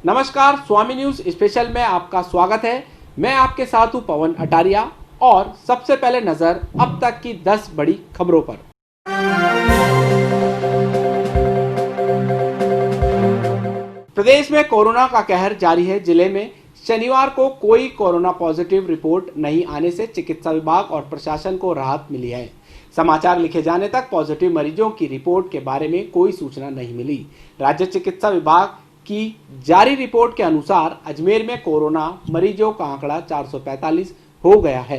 नमस्कार, स्वामी news special में आपका स्वागत है। मैं आपके साथ हूं पवन अटारिया और सबसे पहले नजर अब तक की 10 बड़ी खबरों पर। प्रदेश में कोरोना का कहर जारी है। जिले में शनिवार को कोई कोरोना पॉजिटिव रिपोर्ट नहीं आने से चिकित्सा विभाग और प्रशासन को राहत मिली है। समाचार लिखे जाने तक पॉजिटिव मरीजों की रिपोर्ट के बारे में कोई सूचना नहीं मिली। राज्य चिकित्सा विभाग की जारी रिपोर्ट के अनुसार अजमेर में कोरोना मरीजों का आंकड़ा 445 हो गया है।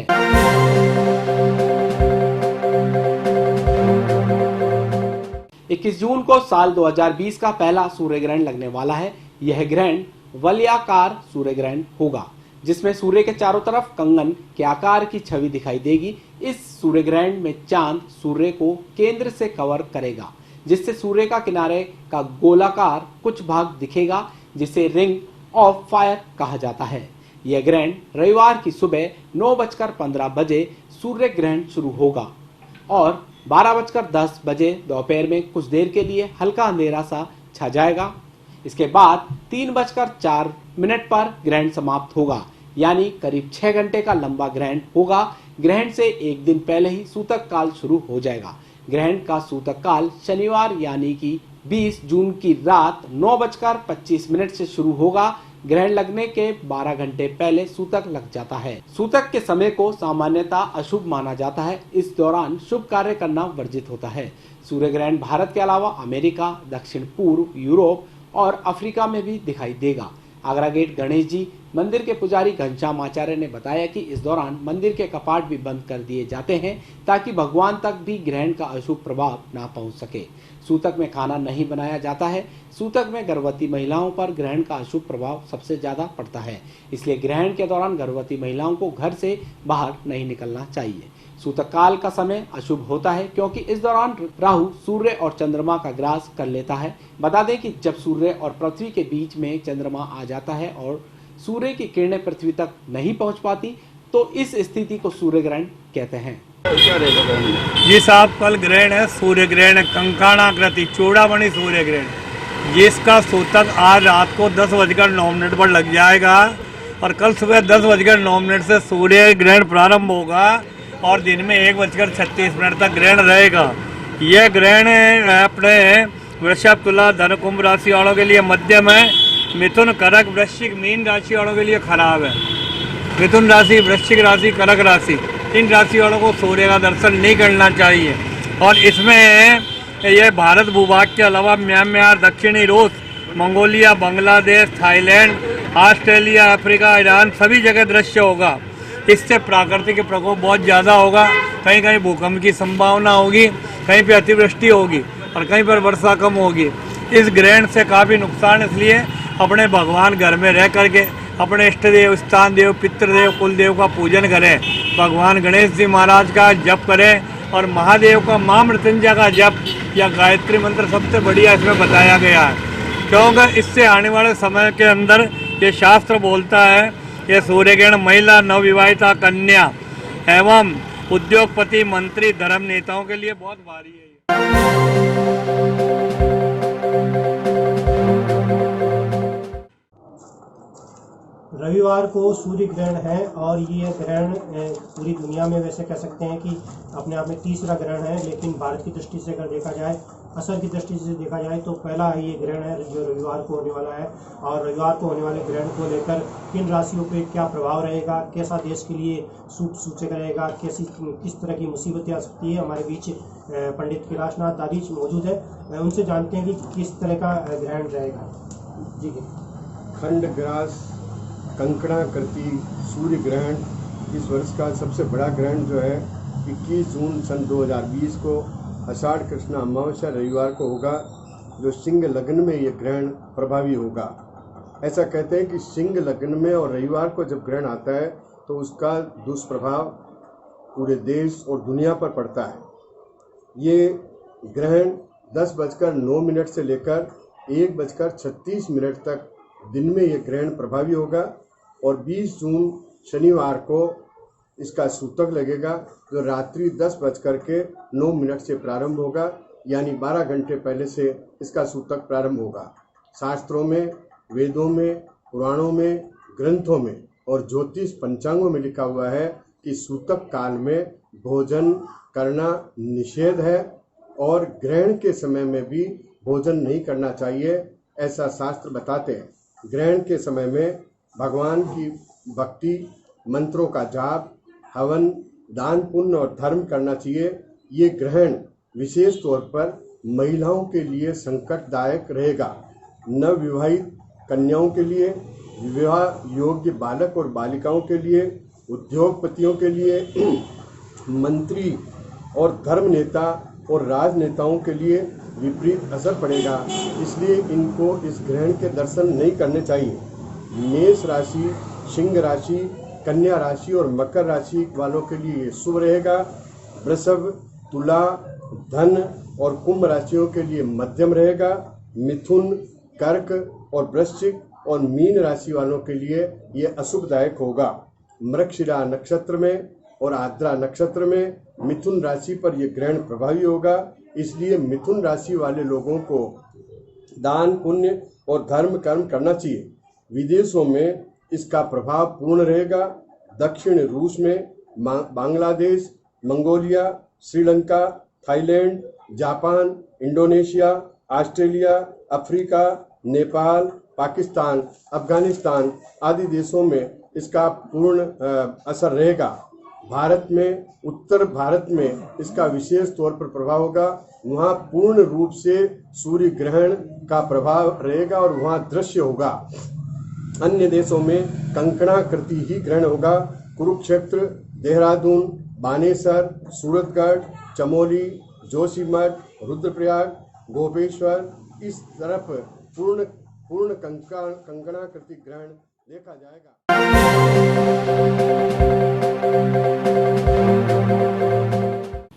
21 जून को साल 2020 का पहला सूर्य ग्रहण लगने वाला है। यह ग्रहण वलयाकार सूर्य ग्रहण होगा, जिसमें सूर्य के चारों तरफ कंगन के आकार की छवि दिखाई देगी। इस सूर्य ग्रहण में चांद सूर्य को केंद्र से कवर करेगा, जिससे सूर्य का किनारे का गोलाकार कुछ भाग दिखेगा, जिसे रिंग ऑफ फायर कहा जाता है। यह ग्रहण रविवार की सुबह 9:15 बजे सूर्य ग्रहण शुरू होगा और 12:10 बजे दोपहर में कुछ देर के लिए हल्का अंधेरा सा छा जाएगा। इसके बाद 3:04 पर ग्रहण समाप्त होगा, यानी करीब 6 घंटे का लंबा ग्रहण होगा। ग्रहण से एक दिन पहले ही सूतक काल शुरू हो जाएगा। ग्रहण का सूतक काल शनिवार यानी कि 20 जून की रात 9:25 से शुरू होगा। ग्रहण लगने के 12 घंटे पहले सूतक लग जाता है। सूतक के समय को सामान्यतः अशुभ माना जाता है। इस दौरान शुभ कार्य करना वर्जित होता है। सूर्य ग्रहण भारत के अलावा अमेरिका, दक्षिण पूर्व यूरोप और अफ्रीका में भी दिखाई देगा। आगरा गेट गणेश जी मंदिर के पुजारी घनश्याम आचार्य ने बताया कि इस दौरान मंदिर के कपाट भी बंद कर दिए जाते हैं, ताकि भगवान तक भी ग्रहण का अशुभ प्रभाव ना पहुंच सके। सूतक में खाना नहीं बनाया जाता है। सूतक में गर्भवती महिलाओं पर ग्रहण का अशुभ प्रभाव सबसे ज्यादा पड़ता है, इसलिए ग्रहण के दौरान गर्भवती महिलाओं को घर से बाहर नहीं निकलना चाहिए। सूतक काल का समय अशुभ होता है, क्योंकि इस दौरान राहु सूर्य और चंद्रमा का ग्रास कर लेता है। बता दें कि जब सूर्य और पृथ्वी के बीच में चंद्रमा आ जाता है और सूर्य की किरणें पृथ्वी तक नहीं पहुंच पाती, तो इस स्थिति को सूर्य ग्रहण कहते हैं। जी साहब, कल ग्रहण है, सूर्य ग्रहण, कंकाणाकृति चूड़ामणि सूर्य ग्रहण, जिसका सूतक आज रात को 10:09 पर लग जाएगा और कल सुबह 10:09 से सूर्य ग्रहण प्रारंभ होगा और दिन में 1:36 तक ग्रहण रहेगा। यह ग्रहण अपने वृषभ, तुला, धनु, कुंभ राशि वालों के लिए मध्यम है। मिथुन, कर्क, वृश्चिक, मीन राशि वालों के लिए खराब है। मिथुन राशि, वृश्चिक राशि, कर्क राशि, इन राशि वालों को सूर्य का दर्शन नहीं करना चाहिए। और इसमें यह भारत भूभाग के अलावा म्यांमार, दक्षिणी रूस, Mongolia, Bangladesh, Thailand, Australia, Africa, Iran सभी जगह दृश्य होगा। इससे प्राकृतिक प्रकोप बहुत ज़्यादा होगा। कहीं कहीं भूकंप की संभावना होगी, कहीं पे अतिवृष्टि होगी और कहीं पर वर्षा कम होगी। इस ग्रहण से काफ़ी नुकसान, इसलिए अपने भगवान घर में रह करके अपने इष्ट देव, स्थान देव, पितृदेव, कुलदेव का पूजन करें। भगवान गणेश जी महाराज का जप करें और महादेव का महामृत्युंजय का जप या गायत्री मंत्र सबसे बढ़िया इसमें बताया गया है, क्योंकि इससे आने वाले समय के अंदर ये शास्त्र बोलता है ये सूर्य ग्रहण महिला, नवविवाहिता, कन्या एवं उद्योगपति, मंत्री, धर्म नेताओं के लिए बहुत भारी है। रविवार को सूर्य ग्रहण है और ये ग्रहण पूरी दुनिया में वैसे कह सकते हैं कि अपने आप में तीसरा ग्रहण है, लेकिन भारत की दृष्टि से अगर देखा जाए, असर की दृष्टि से देखा जाए तो पहला ये ग्रहण है जो रविवार को होने वाला है। और रविवार को होने वाले ग्रहण को लेकर किन राशियों पे क्या प्रभाव रहेगा, कैसा देश के लिए सूचक रहेगा, किस तरह की मुसीबतें आ सकती है। हमारे बीच पंडित कैलाशनाथ दादी मौजूद है, उनसे जानते हैं कि किस तरह का ग्रहण रहेगा। जी, खंडग्रास कंकणाकृति सूर्य ग्रहण इस वर्ष का सबसे बड़ा ग्रहण जो है 21 जून सन 2020 को आषाढ़ कृष्ण अमावस्या रविवार को होगा, जो सिंह लग्न में ये ग्रहण प्रभावी होगा। ऐसा कहते हैं कि सिंह लग्न में और रविवार को जब ग्रहण आता है तो उसका दुष्प्रभाव पूरे देश और दुनिया पर पड़ता है। ये ग्रहण 10:09 से लेकर 1:36 तक दिन में ये ग्रहण प्रभावी होगा और 20 जून शनिवार को इसका सूतक लगेगा, जो रात्रि 10:09 से प्रारंभ होगा, यानी 12 घंटे पहले से इसका सूतक प्रारंभ होगा। शास्त्रों में वेदों में, पुराणों में, ग्रंथों में और ज्योतिष पंचांगों में लिखा हुआ है कि सूतक काल में भोजन करना निषेध है और ग्रहण के समय में भी भोजन नहीं करना चाहिए, ऐसा शास्त्र बताते हैं। ग्रहण के समय में भगवान की भक्ति, मंत्रों का जाप, हवन, दान, पुण्य और धर्म करना चाहिए। ये ग्रहण विशेष तौर पर महिलाओं के लिए संकटदायक रहेगा। नवविवाहित कन्याओं के लिए, विवाह योग्य बालक और बालिकाओं के लिए, उद्योगपतियों के लिए, मंत्री और धर्म नेता और राजनेताओं के लिए विपरीत असर पड़ेगा, इसलिए इनको इस ग्रहण के दर्शन नहीं करने चाहिए। मेष राशि, सिंह राशि, कन्या राशि और मकर राशि वालों के लिए ये शुभ रहेगा। वृषभ, तुला, धन और कुंभ राशियों के लिए मध्यम रहेगा। मिथुन, कर्क और वृश्चिक और मीन राशि वालों के लिए ये अशुभदायक होगा। मृगशिरा नक्षत्र में और आद्रा नक्षत्र में मिथुन राशि पर यह ग्रहण प्रभावी होगा, इसलिए मिथुन राशि वाले लोगों को दान, पुण्य और धर्म कर्म करना चाहिए। विदेशों में इसका प्रभाव पूर्ण रहेगा। दक्षिण रूस में, Bangladesh, Mongolia, Sri Lanka, Thailand, Japan, Indonesia, Australia, Africa, Nepal, Pakistan, Afghanistan आदि देशों में इसका पूर्ण असर रहेगा। भारत में, उत्तर भारत में इसका विशेष तौर पर प्रभाव होगा। वहाँ पूर्ण रूप से सूर्य ग्रहण का प्रभाव रहेगा और वहाँ दृश्य होगा। अन्य देशों में कंकणाकृति ही ग्रहण होगा। कुरुक्षेत्र, देहरादून, बानेसर, सूरतगढ़, चमोली, जोशीमठ, रुद्रप्रयाग, गोपेश्वर इस तरफ पूर्ण कंकणाकृति ग्रहण देखा जाएगा।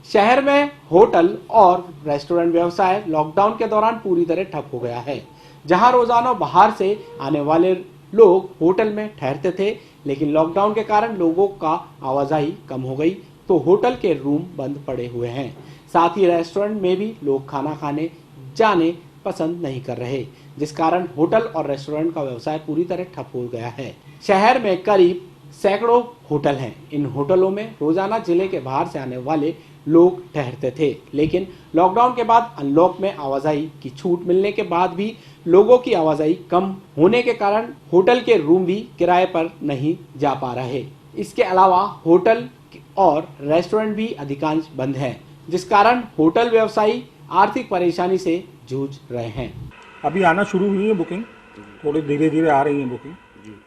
शहर में होटल और रेस्टोरेंट व्यवसाय लॉकडाउन के दौरान पूरी तरह ठप हो गया है। जहां रोजाना बाहर से आने वाले लोग होटल में ठहरते थे, लेकिन लॉकडाउन के कारण लोगों का आवाजाही कम हो गई तो होटल के रूम बंद पड़े हुए हैं। साथ ही रेस्टोरेंट में भी लोग खाना खाने जाने पसंद नहीं कर रहे, जिस कारण होटल और रेस्टोरेंट का व्यवसाय पूरी तरह ठप हो गया है। शहर में करीब सैकड़ों होटल हैं। इन होटलों में रोजाना जिले के बाहर से आने वाले लोग ठहरते थे, लेकिन लॉकडाउन के बाद अनलॉक में आवाजाही की छूट मिलने के बाद भी लोगों की आवाजाही कम होने के कारण होटल के रूम भी किराए पर नहीं जा पा रहे। इसके अलावा होटल और रेस्टोरेंट भी अधिकांश बंद हैं, जिस कारण होटल व्यवसायी आर्थिक परेशानी से जूझ रहे हैं। अभी आना शुरू हुई है बुकिंग, थोड़ी धीरे धीरे आ रही है बुकिंग।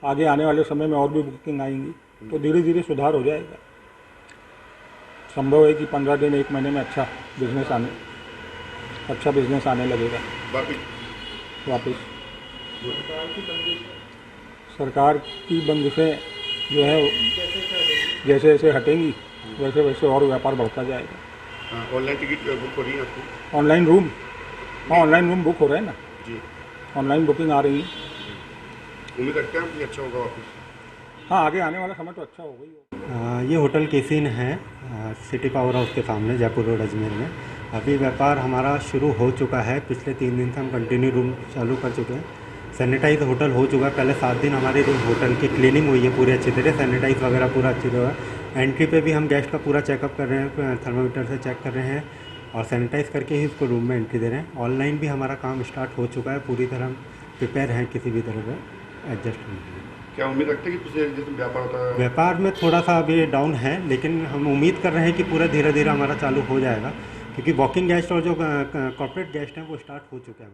आगे आने वाले समय में और भी बुकिंग आएंगी तो धीरे धीरे सुधार हो जाएगा। संभव है कि 15 दिन 1 महीने में अच्छा बिजनेस आने लगेगा वापस। सरकार की बंदिशें जो है जैसे जैसे हटेंगी वैसे वैसे और व्यापार बढ़ता जाएगा। ऑनलाइन टिकट बुक हो रही है आपकी? ऑनलाइन रूम, हाँ ऑनलाइन रूम बुक हो रहे हैं ना जी, ऑनलाइन बुकिंग आ रही है। उम्मीद करते हैं कि अच्छा होगा वापस। हाँ आगे आने वाला समय तो अच्छा होगा ही। ये होटल केसिन है सिटी पावर हाउस के सामने, जयपुर रोड, अजमेर में। अभी व्यापार हमारा शुरू हो चुका है। पिछले 3 दिन से हम कंटिन्यू रूम चालू कर चुके हैं। सैनिटाइज होटल हो चुका है। पहले 7 दिन हमारी रूम होटल की क्लीनिंग हुई है पूरी अच्छी तरह, सैनिटाइज वगैरह पूरा अच्छी तरह। एंट्री पे भी हम गेस्ट का पूरा चेकअप कर रहे हैं, थर्मामीटर से चेक कर रहे हैं और सैनिटाइज करके ही उसको रूम में एंट्री दे रहे हैं। ऑनलाइन भी हमारा काम स्टार्ट हो चुका है, पूरी तरह हम प्रिपेयर हैं किसी भी तरह से एडजस्ट होने के लिए। क्या उम्मीद रखते हैं कि पिछले जैसे व्यापार होता है? व्यापार में थोड़ा सा अभी डाउन है, लेकिन हम उम्मीद कर रहे हैं कि पूरा धीरे धीरे हमारा चालू हो जाएगा, क्योंकि वॉकिंग गेस्ट और जो कॉर्पोरेट गेस्ट हैं वो स्टार्ट हो चुके हैं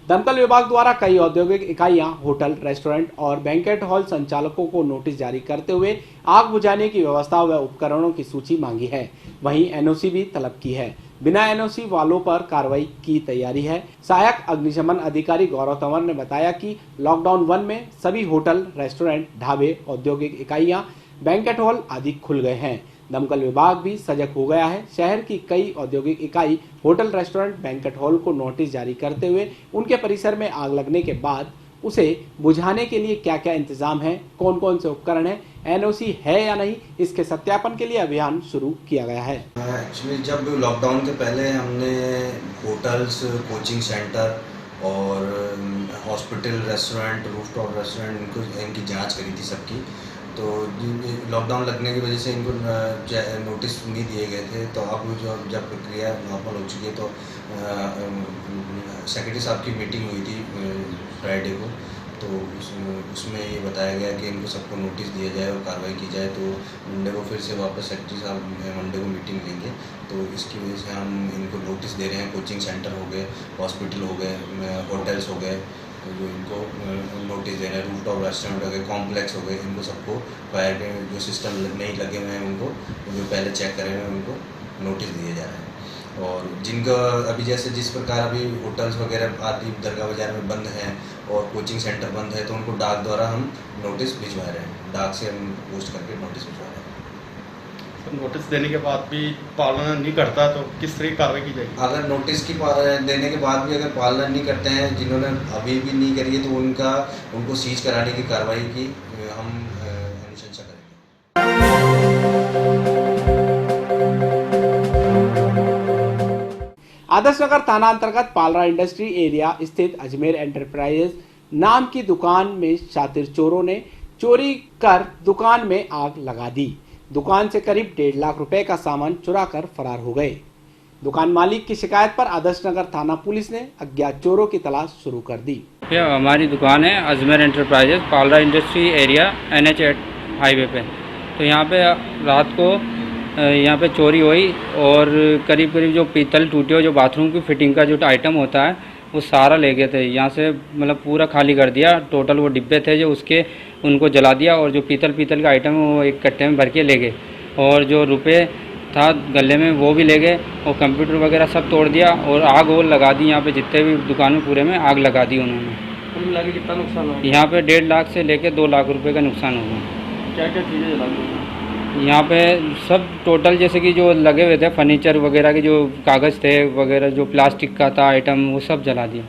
दमकल विभाग द्वारा कई औद्योगिक इकाइयां, होटल, रेस्टोरेंट और बैंकेट हॉल संचालकों को नोटिस जारी करते हुए आग बुझाने की व्यवस्था व उपकरणों की सूची मांगी है। वहीं एनओसी भी तलब की है। बिना एनओसी वालों पर कार्रवाई की तैयारी है। सहायक अग्निशमन अधिकारी गौरव तंवर ने बताया कि लॉकडाउन 1 में सभी होटल, रेस्टोरेंट, ढाबे, औद्योगिक इकाइयां, बैंकेट हॉल आदि खुल गए हैं। दमकल विभाग भी सजग हो गया है। शहर की कई औद्योगिक इकाई, होटल, रेस्टोरेंट, बैंकेट हॉल को नोटिस जारी करते हुए उनके परिसर में आग लगने के बाद उसे बुझाने के लिए क्या क्या इंतजाम है, कौन कौन से उपकरण है, एनओसी है या नहीं, इसके सत्यापन के लिए अभियान शुरू किया गया है। एक्चुअली जब लॉकडाउन के पहले हमने होटल्स, कोचिंग सेंटर और हॉस्पिटल, रेस्टोरेंट, रूफटॉप रेस्टोरेंट इनकी जांच करी थी सबकी। तो लॉकडाउन लगने की वजह से इनको नोटिस नहीं दिए गए थे। तो अब जब प्रक्रिया नॉर्मल हो चुकी है तो सेक्रेटरी साहब की मीटिंग हुई थी फ्राइडे को। तो उसमें ये बताया गया कि इनको सबको नोटिस दिया जाए और कार्रवाई की जाए। तो मंडे को फिर से वापस सेक्रेटरी साहब मंडे को मीटिंग लेंगे। तो इसकी वजह से हम इनको नोटिस दे रहे हैं। कोचिंग सेंटर हो गए, हॉस्पिटल हो गए, होटल्स हो गए, जो इनको नोटिस दे रहे हैं, रूफटॉप रेस्टोरेंट हो गए, कॉम्प्लेक्स हो गए, इनको सबको फायर के जो सिस्टम नहीं लगे हुए हैं उनको जो पहले चेक करे हुए हैं उनको नोटिस दिए जा रहे हैं। और जिनका अभी जैसे जिस प्रकार अभी होटल्स वगैरह आदि दरगाह बाजार में बंद हैं और कोचिंग सेंटर बंद है, तो उनको डाक द्वारा हम नोटिस भिजवा रहे हैं। डाक से हम पोस्ट करके नोटिस भिजवा रहे हैं। नोटिस देने के बाद भी पालना नहीं करता तो किस तरह की कार्रवाई की जाएगी? अगर नोटिस की देने के बाद भी अगर पालना नहीं करते हैं, जिन्होंने अभी भी नहीं करी है, तो उनको सीज कराने की कार्रवाई की हम अनुशंसा करेंगे। आदर्श नगर थाना अंतर्गत पालरा इंडस्ट्री एरिया स्थित अजमेर एंटरप्राइजेज नाम की दुकान में शातिर चोरों ने चोरी कर दुकान में आग लगा दी। दुकान से करीब 1.5 लाख रुपए का सामान चुराकर फरार हो गए। दुकान मालिक की शिकायत पर आदर्श नगर थाना पुलिस ने अज्ञात चोरों की तलाश शुरू कर दी। हमारी दुकान है Ajmer enterprises, Palra industry area, NH8 highway पे। तो यहाँ पे रात को यहाँ पे चोरी हुई और करीब जो पीतल टूटे हुए जो बाथरूम की फिटिंग का जो आइटम होता है वो सारा ले गए थे। यहाँ से मतलब पूरा खाली कर दिया। टोटल वो डिब्बे थे जो उसके उनको जला दिया और जो पीतल का आइटम है वो एक कट्टे में भर के ले गए। और जो रुपए था गले में वो भी ले गए और कंप्यूटर वगैरह सब तोड़ दिया और आग और लगा दी। यहाँ पे जितने भी दुकान में पूरे में आग लगा दी उन्होंने। कुल मिला के कितना नुकसान हुआ? यहाँ पे 1.5 लाख से लेकर 2 लाख रुपए का नुकसान हुआ। क्या क्या चीज़ें जला दी? यहाँ पे सब टोटल जैसे कि जो लगे हुए थे फर्नीचर वगैरह के जो कागज़ थे वगैरह, जो प्लास्टिक का था आइटम, वो सब जला दिया।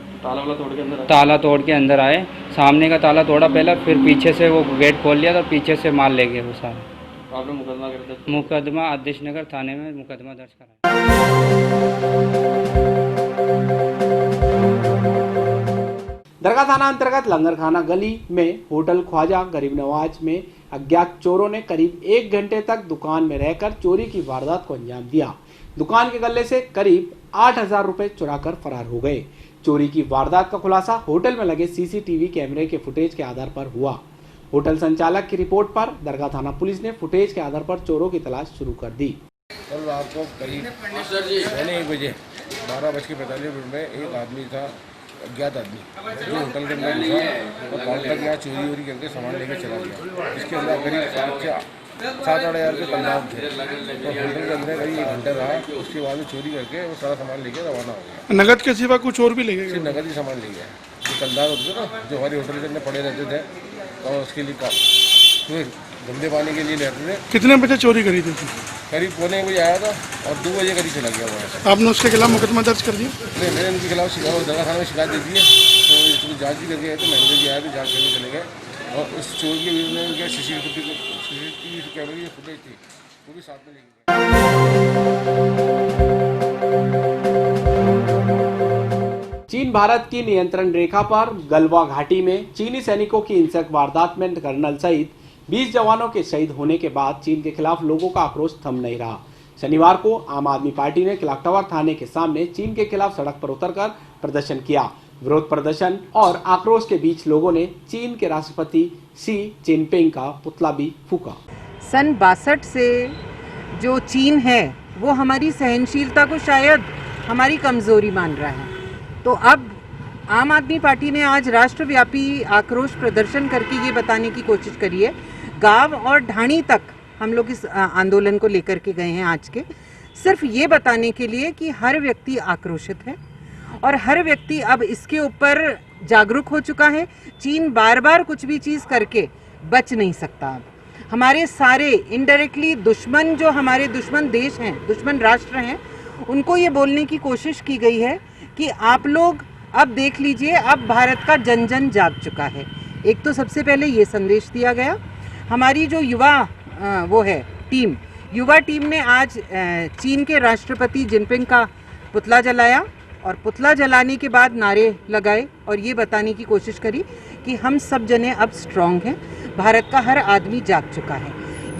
ताला तोड़ के अंदर आए। सामने का ताला तोड़ा पहले, फिर पीछे से वो गेट खोल लिया तो पीछे से माल ले गए वो सारा। आपने मुकदमा आदर्श नगर थाने में मुकदमा दर्ज कराया। दरगाह थाना अंतर्गत लंगरखाना गली में होटल ख्वाजा गरीब नवाज में अज्ञात चोरों ने करीब 1 घंटे तक दुकान में रहकर चोरी की वारदात को अंजाम दिया। दुकान के गले से करीब 8,000 रुपए चुराकर फरार हो गए। चोरी की वारदात का खुलासा होटल में लगे CCTV कैमरे के फुटेज के आधार पर हुआ। होटल संचालक की रिपोर्ट पर दरगाह थाना पुलिस ने फुटेज के आधार पर चोरों की तलाश शुरू कर दी। कल रात को करीब 1 बजे 12:45 में एक आदमी था, अज्ञात आदमी, जो होटल के अंदर घुसा और काउंटर तक यहाँ चोरी करके सामान लेके चला गया। इसके अंदर करीब 7-8 हज़ार के कंदाम थे। तो होटल के अंदर करीब 1 घंटा रहा। उसके बाद में चोरी करके वो सारा सामान लेके रवाना हो गया। नगद के सिवा कुछ और भी ले गए? सिर्फ नगद ही सामान ले गया। जो कंदार होते थे ना, जो हमारे होटल के अंदर पड़े रहते थे और उसके लिए धंधे पाने के लिए रहते थे। कितने बजे चोरी करी थी? करीब 1 बजे आया था और 2 बजे करीब चला गया वहाँ से। आपने उसके खिलाफ मुकदमा दर्ज कर दिया? नहीं, मैंने उनके खिलाफ दरगाह थाना में शिकायत दे दी है। तो इसको जाँच भी करके आए थे, मैनेजर जी आए थे, जाँच करके चले गए। और उस चोर के विरुद्ध में उनके CCTV कैमरे की फुटेज थी, वो भी साथ में लेके गए। चीन भारत की नियंत्रण रेखा पर गलवा घाटी में चीनी सैनिकों की हिंसक वारदात में कर्नल सहित 20 जवानों के शहीद होने के बाद चीन के खिलाफ लोगों का आक्रोश थम नहीं रहा। शनिवार को आम आदमी पार्टी ने क्लॉक टावर थाने के सामने चीन के खिलाफ सड़क पर उतरकर प्रदर्शन किया। विरोध प्रदर्शन और आक्रोश के बीच लोगों ने चीन के राष्ट्रपति शी जिनपिंग का पुतला भी फूंका। सन 62 से जो चीन है वो हमारी सहनशीलता को शायद हमारी कमजोरी मान रहा है। तो अब आम आदमी पार्टी ने आज राष्ट्रव्यापी आक्रोश प्रदर्शन करके ये बताने की कोशिश करी है, गांव और ढाणी तक हम लोग इस आंदोलन को लेकर के गए हैं आज के, सिर्फ ये बताने के लिए कि हर व्यक्ति आक्रोशित है और हर व्यक्ति अब इसके ऊपर जागरूक हो चुका है। चीन बार बार कुछ भी चीज़ करके बच नहीं सकता। अब हमारे सारे इनडायरेक्टली दुश्मन, जो हमारे दुश्मन देश हैं, दुश्मन राष्ट्र हैं, उनको ये बोलने की कोशिश की गई है कि आप लोग अब देख लीजिए, अब भारत का जन जन जाग चुका है। एक तो सबसे पहले ये संदेश दिया गया, हमारी जो युवा वो है टीम, युवा टीम ने आज चीन के राष्ट्रपति जिनपिंग का पुतला जलाया और पुतला जलाने के बाद नारे लगाए और ये बताने की कोशिश करी कि हम सब जने अब स्ट्रांग हैं, भारत का हर आदमी जाग चुका है।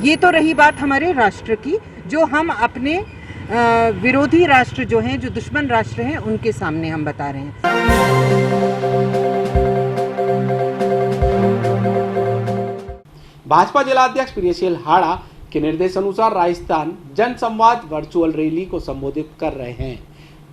ये तो रही बात हमारे राष्ट्र की, जो हम अपने विरोधी राष्ट्र जो हैं, जो दुश्मन राष्ट्र हैं, उनके सामने हम बता रहे हैं। भाजपा जिलाध्यक्ष प्रियशील हाड़ा के निर्देशानुसार राजस्थान जन संवाद वर्चुअल रैली को संबोधित कर रहे हैं।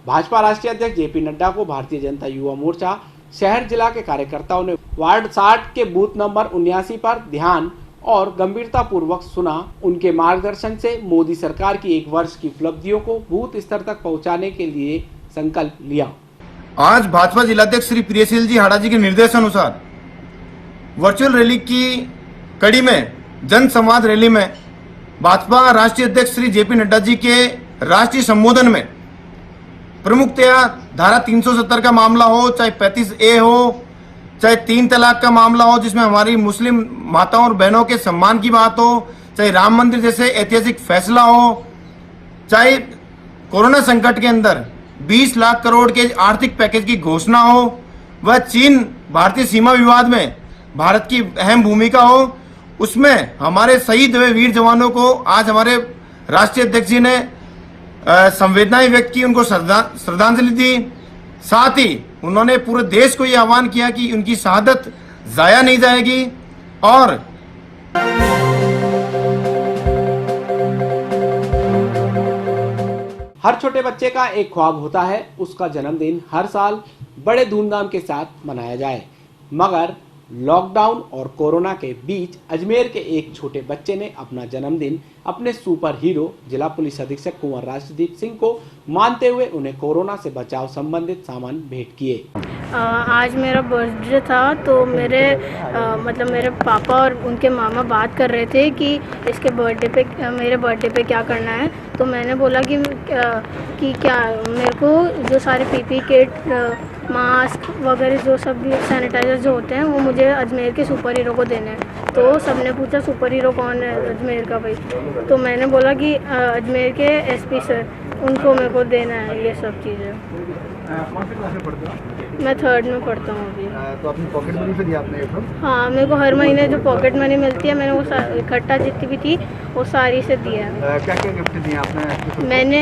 भाजपा राष्ट्रीय अध्यक्ष जेपी नड्डा को भारतीय जनता युवा मोर्चा शहर जिला के कार्यकर्ताओं ने वार्ड 60 के बूथ नंबर 79 पर ध्यान और गंभीरता पूर्वक सुना। उनके मार्गदर्शन से मोदी सरकार की 1 वर्ष की उपलब्धियों को बूथ स्तर तक पहुंचाने के लिए संकल्प लिया। आज भाजपा जिलाध्यक्ष श्री प्रियशील जी हाड़ा जी के निर्देशानुसार वर्चुअल रैली की कड़ी में जन संवाद रैली में भाजपा राष्ट्रीय अध्यक्ष श्री जेपी नड्डा जी के राष्ट्रीय संबोधन में प्रमुखतया धारा 370 का मामला हो, चाहे 35A हो, चाहे 3 तलाक का मामला हो जिसमें हमारी मुस्लिम माताओं और बहनों के सम्मान की बात हो, चाहे राम मंदिर जैसे ऐतिहासिक फैसला हो, चाहे कोरोना संकट के अंदर 20 लाख करोड़ के आर्थिक पैकेज की घोषणा हो, वह चीन भारतीय सीमा विवाद में भारत की अहम भूमिका हो, उसमें हमारे शहीद हुए वीर जवानों को आज हमारे राष्ट्रीय अध्यक्ष जी ने संवेदनाएं व्यक्त की, उनको श्रद्धांजलि दी। साथ ही उन्होंने पूरे देश को ये आह्वान किया कि उनकी शहादत जाया नहीं जाएगी और हर छोटे बच्चे का एक ख्वाब होता है, उसका जन्मदिन हर साल बड़े धूमधाम के साथ मनाया जाए, मगर लॉकडाउन और कोरोना के बीच अजमेर के एक छोटे बच्चे ने अपना जन्मदिन अपने सुपर हीरो जिला पुलिस अधीक्षक कुंवर राजदीप सिंह को मानते हुए उन्हें कोरोना से बचाव संबंधित सामान भेंट किए। आज मेरा बर्थडे था तो मेरे पापा और उनके मामा बात कर रहे थे कि इसके मेरे बर्थडे पे क्या करना है, तो मैंने बोला कि क्या मेरे को जो सारे पीपी किट, मास्क वगैरह जो सब भी सैनिटाइजर जो होते हैं वो मुझे अजमेर के सुपर हीरो को देने हैं। तो सबने पूछा सुपर हीरो कौन है अजमेर का भाई, तो मैंने बोला कि अजमेर के एसपी सर, उनको मेरे को देना है ये सब चीज़ें। कौन सी क्लास में पढ़ते हो? मैं 3rd में पढ़ता हूँ अभी। तो अपनी पॉकेट मनी से दिया आपने ये सब? हाँ, मेरे को हर महीने जो पॉकेट मनी मिलती है मैंने वो इकट्ठा जितनी भी थी वो सारी से दिया है। क्या क्या गिफ्ट दिए आपने? मैंने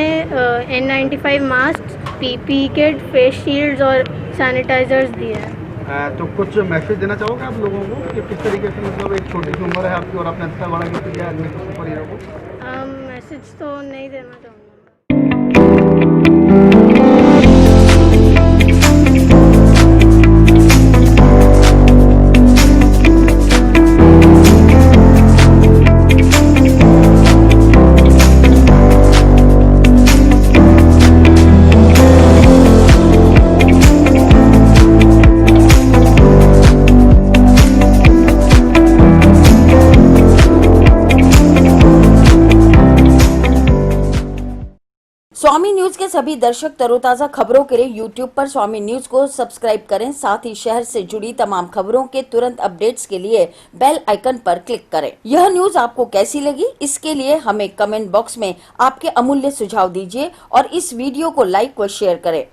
N95 mask, PP kit, face shields और सैनिटाइजर्स दिए हैं। तो कुछ मैसेज देना चाहोगे आप लोगों को कि किस तरीके से मतलब एक छोटी सी उम्र है आपकी और आपने इतना बड़ा गिफ्ट दिया आदमी को, सुपर हीरो को? मैसेज तो नहीं देना चाहूँगा। स्वामी न्यूज के सभी दर्शक तरोताजा खबरों के लिए YouTube पर स्वामी न्यूज को सब्सक्राइब करें। साथ ही शहर से जुड़ी तमाम खबरों के तुरंत अपडेट्स के लिए बेल आइकन पर क्लिक करें। यह न्यूज आपको कैसी लगी, इसके लिए हमें कमेंट बॉक्स में आपके अमूल्य सुझाव दीजिए और इस वीडियो को लाइक व शेयर करें।